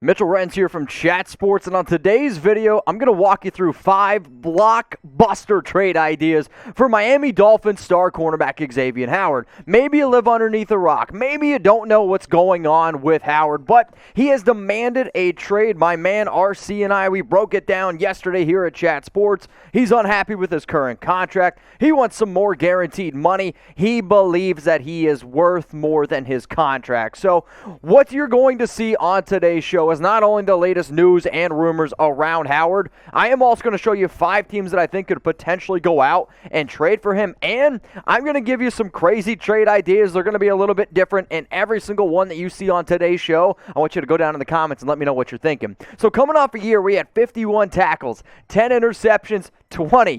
Mitchell Renz here from Chat Sports, and on today's video, I'm going to walk you through 5 blockbuster trade ideas for Miami Dolphins star cornerback Xavien Howard. Maybe you live underneath a rock. Maybe you don't know what's going on with Howard, but he has demanded a trade. My man RC and I, we broke it down yesterday here at Chat Sports. He's unhappy with his current contract. He wants some more guaranteed money. He believes that he is worth more than his contract. So what you're going to see on today's show is not only the latest news and rumors around Howard, I am also going to show you 5 teams that I think could potentially go out and trade for him, and I'm going to give you some crazy trade ideas. They're going to be a little bit different in every single one that you see on today's show. I want you to go down in the comments and let me know what you're thinking. So coming off a year, we had 51 tackles, 10 interceptions, 20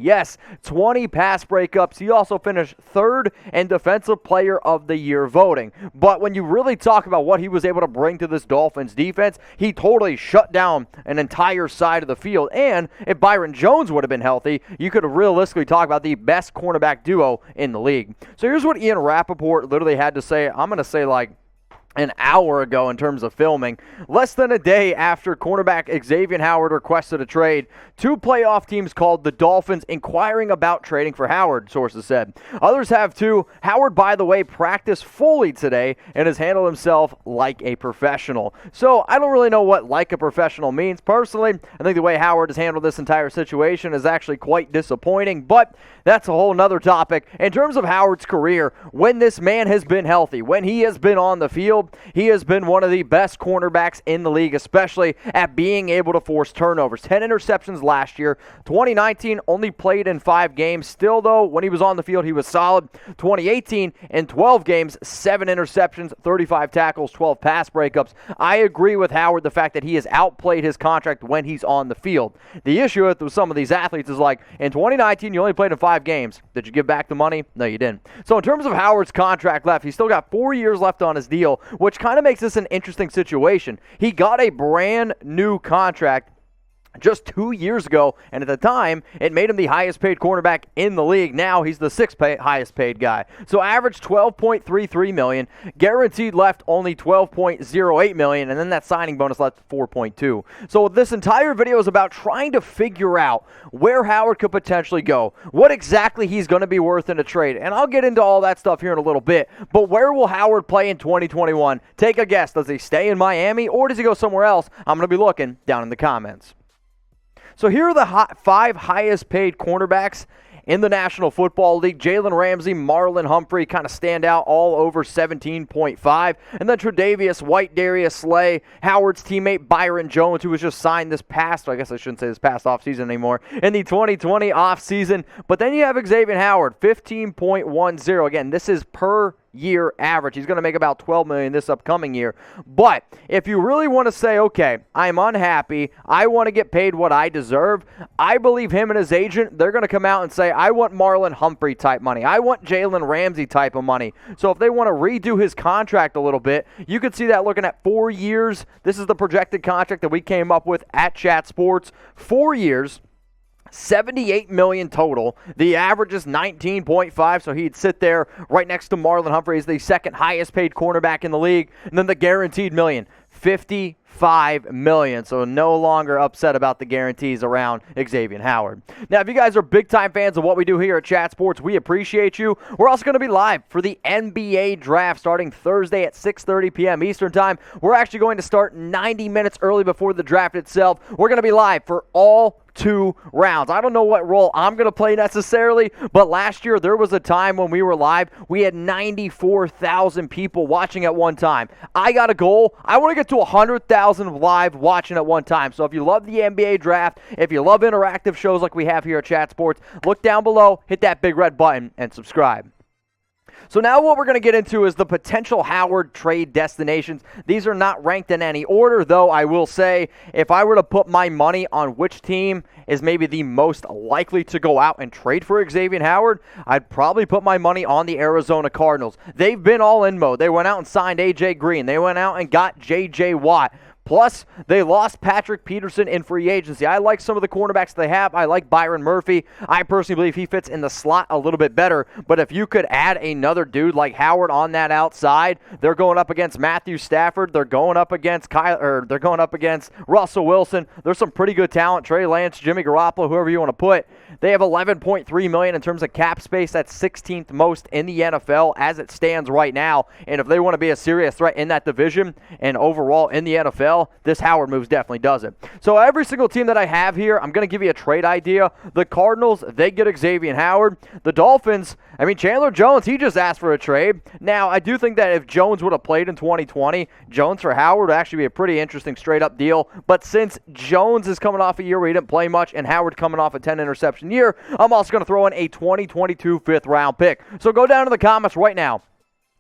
pass breakups. He also finished 3rd in Defensive Player of the Year voting. But when you really talk about what he was able to bring to this Dolphins defense, he totally shut down an entire side of the field. And if Byron Jones would have been healthy, you could have realistically talked about the best cornerback duo in the league. So here's what Ian Rappaport literally had to say. I'm going to say like an hour ago in terms of filming. Less than a day after cornerback Xavien Howard requested a trade, 2 playoff teams called the Dolphins inquiring about trading for Howard, sources said. Others have too. Howard, by the way, practiced fully today and has handled himself like a professional. So I don't really know what like a professional means. Personally, I think the way Howard has handled this entire situation is actually quite disappointing, but that's a whole nother topic. In terms of Howard's career, when this man has been healthy, when he has been on the field, he has been one of the best cornerbacks in the league, especially at being able to force turnovers. 10 interceptions last year. 2019 only played in 5 games. Still, though, when he was on the field, he was solid. 2018 in 12 games, 7 interceptions, 35 tackles, 12 pass breakups. I agree with Howard, the fact that he has outplayed his contract when he's on the field. The issue with some of these athletes is like, in 2019, you only played in 5 games. Did you give back the money? No, you didn't. So in terms of Howard's contract left, he's still got 4 years left on his deal, which kind of makes this an interesting situation. He got a brand new contract just 2 years ago, and at the time, it made him the highest paid cornerback in the league. Now he's the 6th highest paid guy. So average $12.33 million, guaranteed left only $12.08 million, and then that signing bonus left $4.2. So this entire video is about trying to figure out where Howard could potentially go, what exactly he's going to be worth in a trade, and I'll get into all that stuff here in a little bit. But where will Howard play in 2021? Take a guess. Does he stay in Miami, or does he go somewhere else? I'm going to be looking down in the comments. So here are the 5 highest paid cornerbacks in the National Football League. Jalen Ramsey, Marlon Humphrey kind of stand out, all over 17.5. And then Tre'Davious White, Darius Slay, Howard's teammate Byron Jones, who was just signed this past, I guess I shouldn't say this past offseason anymore, in the 2020 offseason. But then you have Xavien Howard, 15.10. Again, this is per year average. He's going to make about $12 million this upcoming year. But if you really want to say, okay, I'm unhappy, I want to get paid what I deserve, I believe him and his agent, they're going to come out and say, I want Marlon Humphrey type money. I want Jalen Ramsey type of money. So if they want to redo his contract a little bit, you could see that looking at 4 years. This is the projected contract that we came up with at Chat Sports. 4 years. $78 million total. The average is 19.5, so he'd sit there right next to Marlon Humphrey as the 2nd highest paid cornerback in the league. And then the guaranteed million, $55 million. So no longer upset about the guarantees around Xavien Howard. Now, if you guys are big-time fans of what we do here at Chat Sports, we appreciate you. We're also going to be live for the NBA Draft starting Thursday at 6:30 p.m. Eastern Time. We're actually going to start 90 minutes early before the draft itself. We're going to be live for all 2 rounds. I don't know what role I'm going to play necessarily, but last year there was a time when we were live, we had 94,000 people watching at one time. I got a goal. I want to get to 100,000 live watching at one time. So if you love the NBA Draft, if you love interactive shows like we have here at Chat Sports, look down below, hit that big red button, and subscribe. So now what we're going to get into is the potential Howard trade destinations. These are not ranked in any order, though I will say if I were to put my money on which team is maybe the most likely to go out and trade for Xavien Howard, I'd probably put my money on the Arizona Cardinals. They've been all in mode. They went out and signed A.J. Green. They went out and got J.J. Watt. Plus, they lost Patrick Peterson in free agency. I like some of the cornerbacks they have. I like Byron Murphy. I personally believe he fits in the slot a little bit better. But if you could add another dude like Howard on that outside, they're going up against Matthew Stafford. They're going up against they're going up against Russell Wilson. There's some pretty good talent. Trey Lance, Jimmy Garoppolo, whoever you want to put. They have $11.3 million in terms of cap space. That's 16th most in the NFL as it stands right now. And if they want to be a serious threat in that division and overall in the NFL, this Howard move definitely does it. So every single team that I have here, I'm going to give you a trade idea. The Cardinals, they get Xavien Howard. The Dolphins, Chandler Jones, he just asked for a trade. Now, I do think that if Jones would have played in 2020, Jones for Howard would actually be a pretty interesting straight-up deal. But since Jones is coming off a year where he didn't play much and Howard coming off a 10-interception year, I'm also going to throw in a 2022 fifth-round pick. So go down to the comments right now.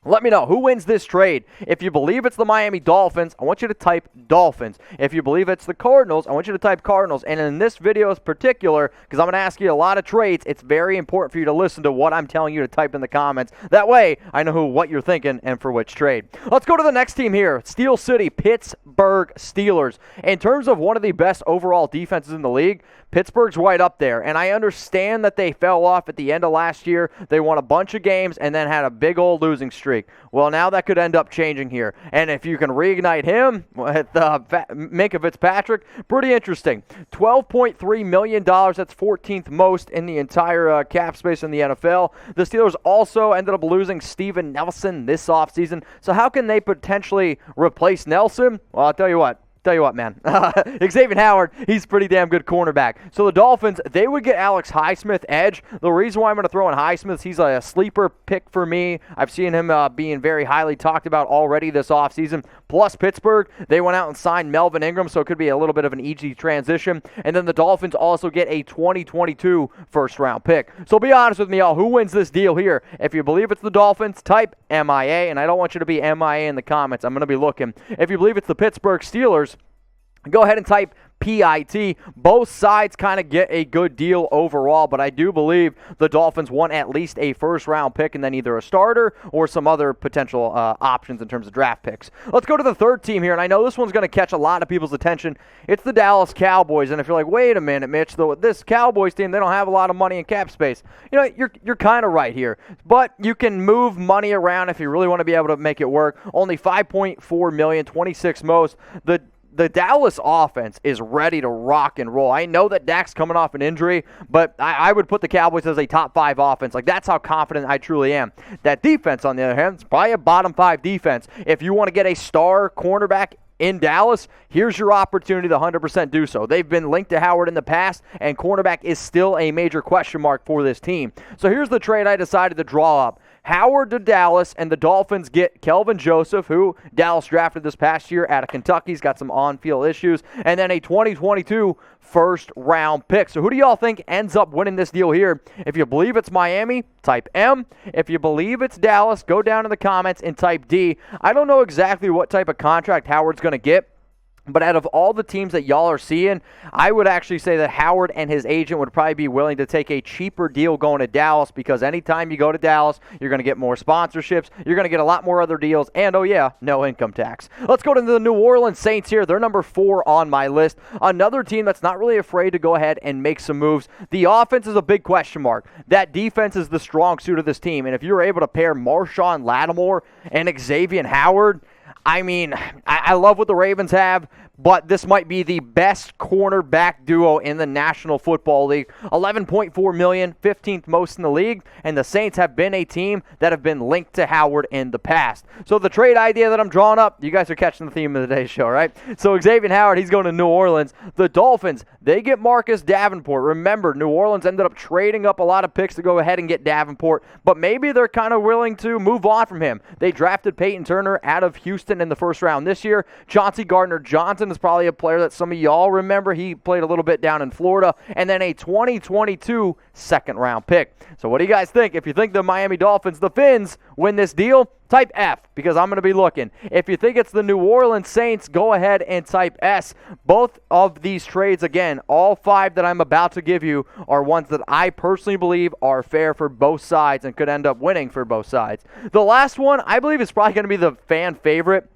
Let me know who wins this trade. If you believe it's the Miami Dolphins, I want you to type Dolphins. If you believe it's the Cardinals, I want you to type Cardinals. And in this video in particular, because I'm going to ask you a lot of trades, it's very important for you to listen to what I'm telling you to type in the comments. That way, I know what you're thinking and for which trade. Let's go to the next team here. Steel City, Pittsburgh Steelers. In terms of one of the best overall defenses in the league, Pittsburgh's right up there, and I understand that they fell off at the end of last year. They won a bunch of games and then had a big old losing streak. Well, now that could end up changing here, and if you can reignite him with Minkah Fitzpatrick, pretty interesting. $12.3 million, that's 14th most in the entire cap space in the NFL. The Steelers also ended up losing Steven Nelson this offseason, so how can they potentially replace Nelson? Well, I'll tell you what. Man. Xavien Howard, he's a pretty damn good cornerback. So the Dolphins, they would get Alex Highsmith edge. The reason why I'm going to throw in Highsmith, he's a sleeper pick for me. I've seen him being very highly talked about already this offseason. Plus Pittsburgh, they went out and signed Melvin Ingram, so it could be a little bit of an easy transition. And then the Dolphins also get a 2022 first-round pick. So be honest with me, y'all. Who wins this deal here? If you believe it's the Dolphins, type MIA. And I don't want you to be MIA in the comments. I'm going to be looking. If you believe it's the Pittsburgh Steelers, go ahead and type PIT. Both sides kind of get a good deal overall, but I do believe the Dolphins want at least a first-round pick and then either a starter or some other potential options in terms of draft picks. Let's go to the third team here, and I know this one's going to catch a lot of people's attention. It's the Dallas Cowboys, and if you're like, wait a minute, Mitch, though, this Cowboys team, they don't have a lot of money in cap space. You know, you're kind of right here, but you can move money around if you really want to be able to make it work. Only $5.4 million, 26 most. The Dallas offense is ready to rock and roll. I know that Dak's coming off an injury, but I would put the Cowboys as a top 5 offense. Like, that's how confident I truly am. That defense, on the other hand, is probably a bottom 5 defense. If you want to get a star cornerback in Dallas, here's your opportunity to 100% do so. They've been linked to Howard in the past, and cornerback is still a major question mark for this team. So here's the trade I decided to draw up. Howard to Dallas, and the Dolphins get Kelvin Joseph, who Dallas drafted this past year out of Kentucky. He's got some on-field issues, and then a 2022 first-round pick. So who do y'all think ends up winning this deal here? If you believe it's Miami, type M. If you believe it's Dallas, go down in the comments and type D. I don't know exactly what type of contract Howard's going to get, but out of all the teams that y'all are seeing, I would actually say that Howard and his agent would probably be willing to take a cheaper deal going to Dallas, because anytime you go to Dallas, you're going to get more sponsorships, you're going to get a lot more other deals, and oh yeah, no income tax. Let's go to the New Orleans Saints here. They're number 4 on my list. Another team that's not really afraid to go ahead and make some moves. The offense is a big question mark. That defense is the strong suit of this team, and if you're able to pair Marshawn Lattimore and Xavien Howard, I love what the Ravens have, but this might be the best cornerback duo in the National Football League. $11.4 million, 15th most in the league, and the Saints have been a team that have been linked to Howard in the past. So the trade idea that I'm drawing up, you guys are catching the theme of today's show, right? So Xavien Howard, he's going to New Orleans. The Dolphins, they get Marcus Davenport. Remember, New Orleans ended up trading up a lot of picks to go ahead and get Davenport, but maybe they're kind of willing to move on from him. They drafted Peyton Turner out of Houston in the first round this year. Chauncey Gardner-Johnson is probably a player that some of y'all remember. He played a little bit down in Florida. And then a 2022 second-round pick. So what do you guys think? If you think the Miami Dolphins, the Fins, win this deal, type F, because I'm going to be looking. If you think it's the New Orleans Saints, go ahead and type S. Both of these trades, again, all 5 that I'm about to give you are ones that I personally believe are fair for both sides and could end up winning for both sides. The last one, I believe, is probably going to be the fan favorite.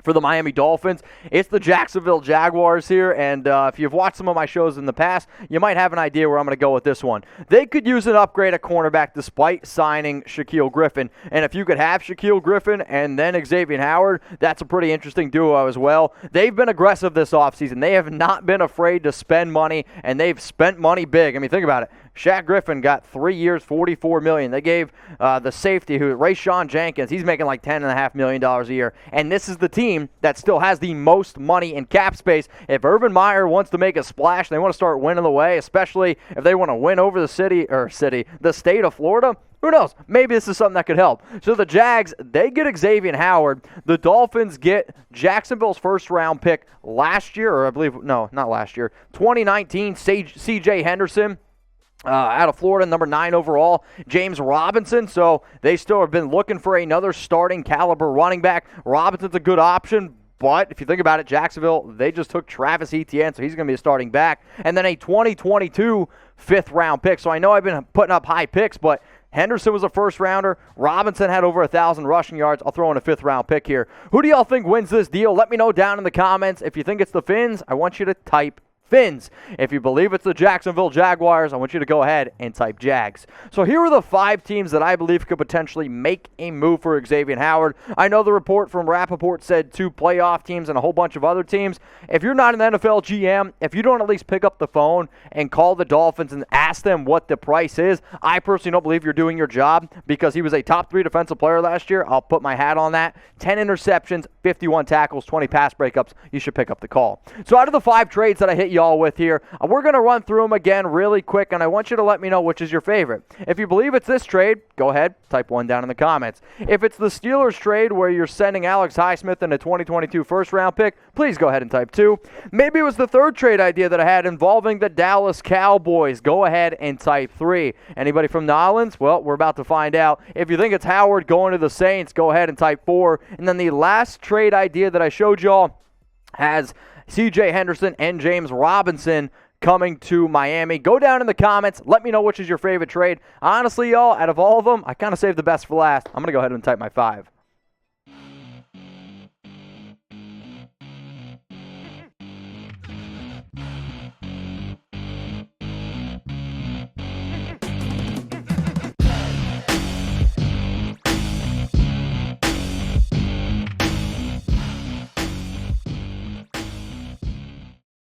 For the Miami Dolphins, it's the Jacksonville Jaguars here, and if you've watched some of my shows in the past, you might have an idea where I'm going to go with this one. They could use an upgrade at cornerback despite signing Shaquille Griffin, and if you could have Shaquille Griffin and then Xavien Howard, that's a pretty interesting duo as well. They've been aggressive this offseason. They have not been afraid to spend money, and they've spent money big. I mean, think about it. Shaq Griffin got 3 years, $44 million. They gave the safety, Rayshawn Jenkins, he's making like $10.5 million a year. And this is the team that still has the most money in cap space. If Urban Meyer wants to make a splash and they want to start winning the way, especially if they want to win over the state of Florida, who knows? Maybe this is something that could help. So the Jags, they get Xavien Howard. The Dolphins get Jacksonville's first-round pick last year, or I believe, no, not last year, 2019, C.J. Henderson. Out of Florida, number 9 overall, James Robinson. So they still have been looking for another starting caliber running back. Robinson's a good option, but if you think about it, Jacksonville, they just took Travis Etienne, so he's going to be a starting back. And then a 2022 fifth-round pick. So I know I've been putting up high picks, but Henderson was a first-rounder. Robinson had over 1,000 rushing yards. I'll throw in a fifth-round pick here. Who do y'all think wins this deal? Let me know down in the comments. If you think it's the Fins, I want you to type Fins. If you believe it's the Jacksonville Jaguars, I want you to go ahead and type Jags. So here are the 5 teams that I believe could potentially make a move for Xavien Howard. I know the report from Rappaport said 2 playoff teams and a whole bunch of other teams. If you're not an NFL GM, if you don't at least pick up the phone and call the Dolphins and ask them what the price is, I personally don't believe you're doing your job, because he was a top 3 defensive player last year. I'll put my hat on that. 10 interceptions, 51 tackles, 20 pass breakups. You should pick up the call. So out of the 5 trades that I hit you all with here, we're going to run through them again really quick, and I want you to let me know which is your favorite. If you believe it's this trade, go ahead, type 1 down in the comments. If it's the Steelers trade where you're sending Alex Highsmith and a 2022 first-round pick, please go ahead and type 2. Maybe it was the third trade idea that I had involving the Dallas Cowboys. Go ahead and type 3. Anybody from Nolans? Well, we're about to find out. If you think it's Howard going to the Saints, go ahead and type 4. And then the last trade idea that I showed y'all has C.J. Henderson and James Robinson coming to Miami. Go down in the comments. Let me know which is your favorite trade. Honestly, y'all, out of all of them, I kind of saved the best for last. I'm going to go ahead and type my 5.